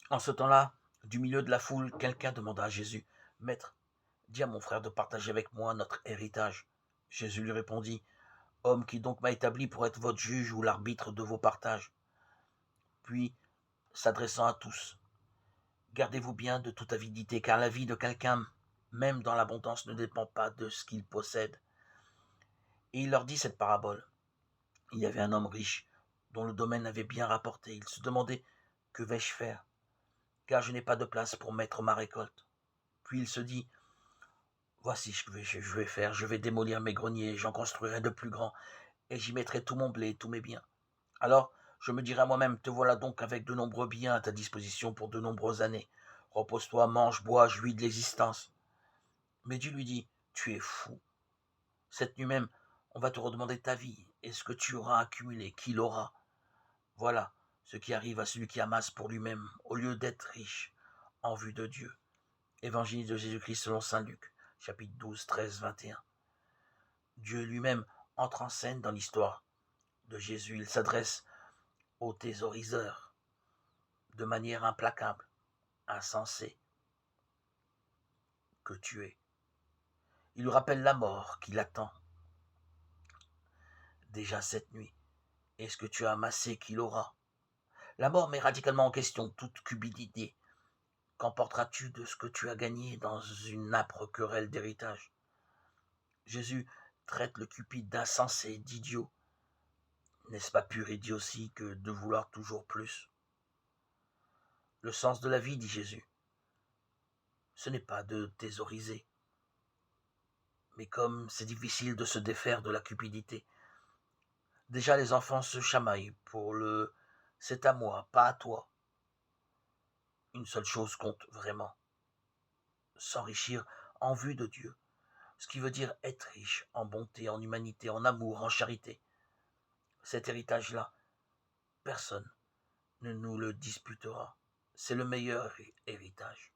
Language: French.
En ce temps-là, du milieu de la foule, quelqu'un demanda à Jésus, Maître, dis à mon frère de partager avec moi notre héritage. Jésus lui répondit, Homme qui donc m'a établi pour être votre juge ou l'arbitre de vos partages. Puis, s'adressant à tous, Gardez-vous bien de toute avidité, car la vie de quelqu'un, même dans l'abondance, ne dépend pas de ce qu'il possède. Et il leur dit cette parabole. Il y avait un homme riche, dont le domaine avait bien rapporté. Il se demandait, Que vais-je faire, car je n'ai pas de place pour mettre ma récolte. Puis il se dit, Voici ce que je vais faire, je vais démolir mes greniers, j'en construirai de plus grands, et j'y mettrai tout mon blé et tous mes biens. Alors, je me dirai à moi-même, te voilà donc avec de nombreux biens à ta disposition pour de nombreuses années. Repose-toi, mange, bois, jouis de l'existence. Mais Dieu lui dit, tu es fou. Cette nuit même, on va te redemander ta vie et ce que tu auras accumulé, qui l'aura. Voilà ce qui arrive à celui qui amasse pour lui-même, au lieu d'être riche, en vue de Dieu. Évangile de Jésus-Christ selon saint Luc, chapitre 12, 13, 21. Dieu lui-même entre en scène dans l'histoire de Jésus. Il s'adresse aux thésauriseurs de manière implacable, insensée, que tu es. Il lui rappelle la mort qui l'attend déjà cette nuit. Et ce que tu as amassé qu'il aura. La mort met radicalement en question toute cupidité. Qu'emporteras-tu de ce que tu as gagné dans une âpre querelle d'héritage? Jésus traite le cupide d'insensé, d'idiot. N'est-ce pas pure idiotie que de vouloir toujours plus? Le sens de la vie, dit Jésus, ce n'est pas de thésauriser, mais comme c'est difficile de se défaire de la cupidité. Déjà les enfants se chamaillent pour le c'est à moi, pas à toi. Une seule chose compte vraiment, s'enrichir en vue de Dieu, ce qui veut dire être riche en bonté, en humanité, en amour, en charité. Cet héritage-là, personne ne nous le disputera. C'est le meilleur héritage.